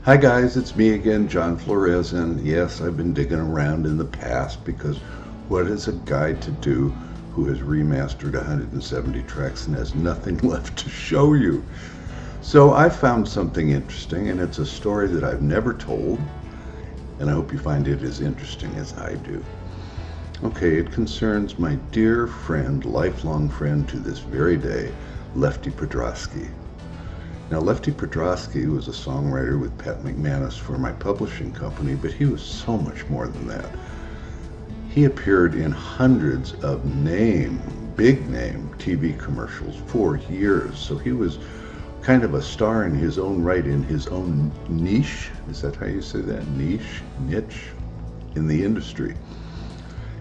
Hi guys, it's me again, John Florez, and yes, I've been digging around in the past because what is a guy to do who has remastered 170 tracks and has nothing left to show you? So I found something interesting, and it's a story that I've never told, and I hope you find it as interesting as I do. Okay, it concerns my dear friend, lifelong friend to this very day, Lefty Podrosky. Now, Lefty Podrosky was a songwriter with Pat McManus for my publishing company, but he was so much more than that. He appeared in hundreds of big name TV commercials for years, so he was kind of a star in his own right, in his own niche. Is that how you say that? Niche in the industry.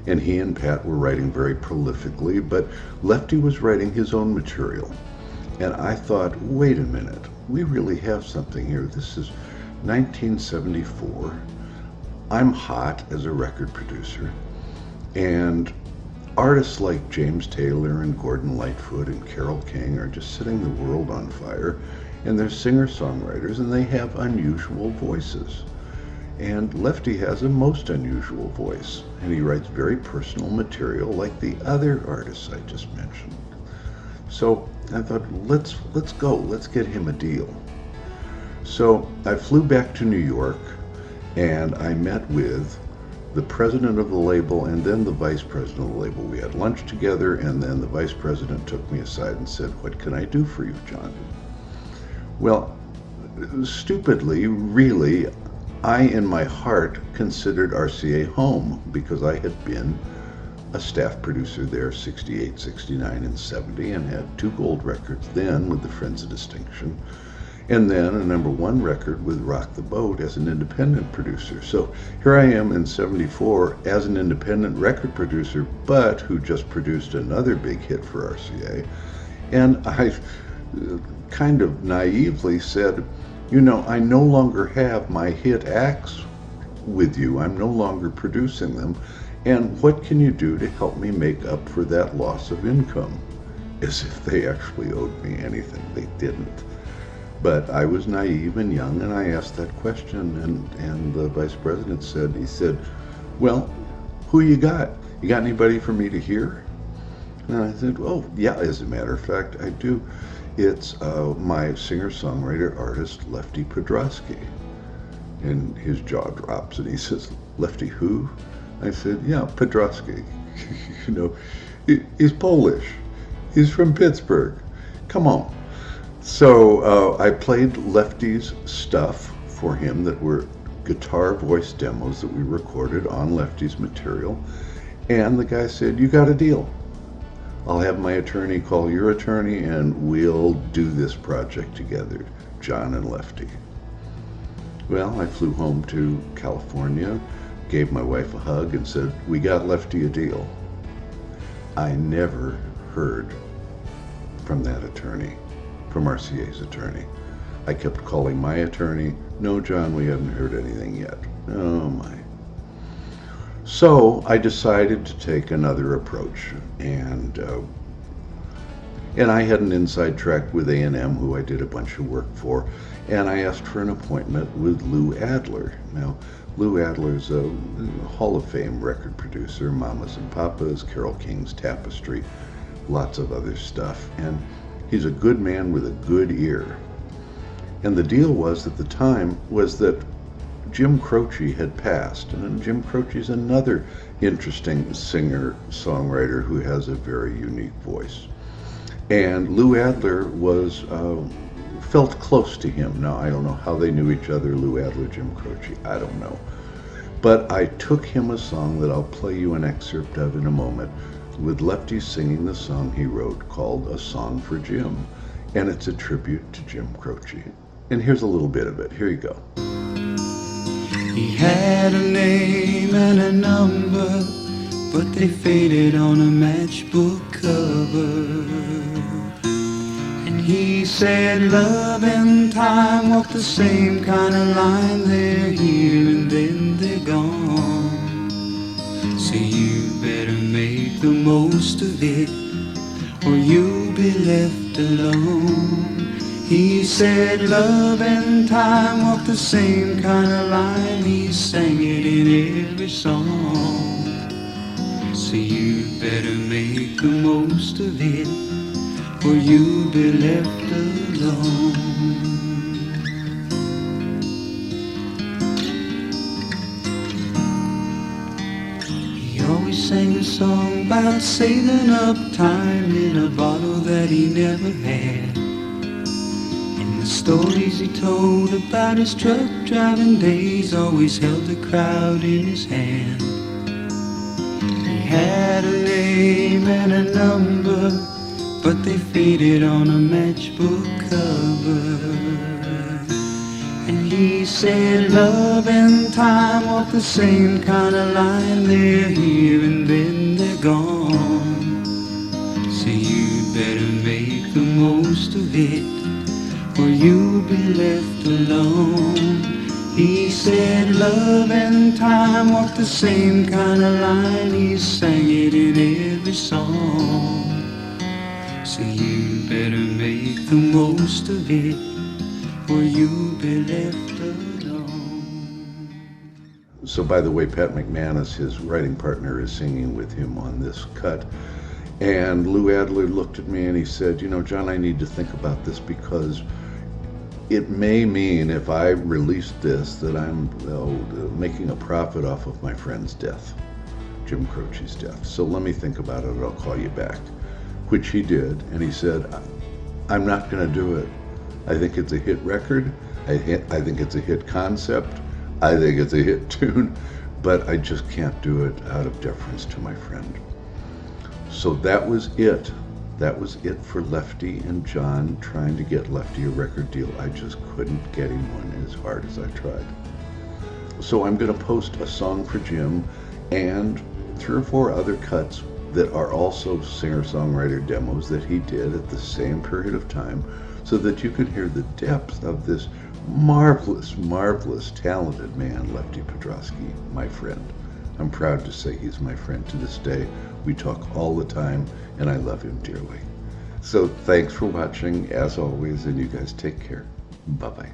And he and Pat were writing very prolifically, but Lefty was writing his own material. And I thought, wait a minute, we really have something here. This is 1974. I'm hot as a record producer. And artists like James Taylor and Gordon Lightfoot and Carole King are just setting the world on fire. And they're singer-songwriters, and they have unusual voices. And Lefty has a most unusual voice. And he writes very personal material like the other artists I just mentioned. So I thought, let's go, let's get him a deal. So I flew back to New York and I met with the president of the label and then the vice president of the label. We had lunch together, and then the vice president took me aside and said, "What can I do for you, John?" Well, stupidly, really, I in my heart considered RCA home because I had been a staff producer there 68, 69, and 70, and had 2 gold records then with the Friends of Distinction, and then a #1 record with Rock the Boat as an independent producer. So here I am in 74 as an independent record producer, but who just produced another big hit for RCA. And I kind of naively said, I no longer have my hit acts with you. I'm no longer producing them. And what can you do to help me make up for that loss of income? As if they actually owed me anything. They didn't. But I was naive and young, and I asked that question, and the vice president said, "Well, who you got? You got anybody for me to hear?" And I said, "Oh, yeah, as a matter of fact, I do. It's my singer-songwriter artist, Lefty Podrosky." And his jaw drops, and he says, "Lefty who?" I said, "Yeah, Podrosky." He's Polish. He's from Pittsburgh. Come on. So I played Lefty's stuff for him that were guitar voice demos that we recorded on Lefty's material. And the guy said, "You got a deal. I'll have my attorney call your attorney, and we'll do this project together, John and Lefty." Well, I flew home to California, gave my wife a hug, and said, "We got Lefty a deal." I never heard from that attorney, from RCA's attorney. I kept calling my attorney. "No, John, we haven't heard anything yet." Oh my. So I decided to take another approach, and I had an inside track with A&M, who I did a bunch of work for, and I asked for an appointment with Lou Adler. Now, Lou Adler's a Hall of Fame record producer, Mamas and Papas, Carole King's Tapestry, lots of other stuff, and he's a good man with a good ear. And the deal was at the time was that Jim Croce had passed, and Jim Croce's another interesting singer-songwriter who has a very unique voice. And Lou Adler felt close to him. Now, I don't know how they knew each other, Lou Adler, Jim Croce, I don't know. But I took him a song that I'll play you an excerpt of in a moment, with Lefty singing the song he wrote called "A Song for Jim." And it's a tribute to Jim Croce. And here's a little bit of it. Here you go. He had a name and a number, but they faded on a matchbook cover. And he said love and time walk the same kind of line. They're here and then they're gone. So you better make the most of it, or you'll be left alone. He said love and time walk the same kind of line. He sang it in every song. So you better make the most of it, or you'll be left alone. He always sang a song about saving up time in a bottle that he never had. And the stories he told about his truck driving days always held the crowd in his hand. He had a name and a number, but they faded on a matchbook cover. And he said love and time walk the same kind of line. They're here and then they're gone. So you better make the most of it, or you'll be left alone. He said love and time walk the same kind of line. He sang it in every song. So you better make the most of it, or you'll be left alone. So by the way, Pat McManus, his writing partner, is singing with him on this cut. And Lou Adler looked at me and he said, you know, John, I need to think about this, because it may mean, if I release this, that I'm making a profit off of my friend's death, Jim Croce's death. So let me think about it, I'll call you back. Which he did, and he said, I'm not going to do it. I think it's a hit record. I think it's a hit concept. I think it's a hit tune, but I just can't do it out of deference to my friend. So that was it. That was it for Lefty and John trying to get Lefty a record deal. I just couldn't get him one as hard as I tried. So I'm going to post a song for Jim and 3 or 4 other cuts that are also singer-songwriter demos that he did at the same period of time, so that you can hear the depth of this marvelous, marvelous, talented man, Lefty Podrosky, my friend. I'm proud to say he's my friend to this day. We talk all the time, and I love him dearly. So thanks for watching, as always, and you guys take care. Bye-bye.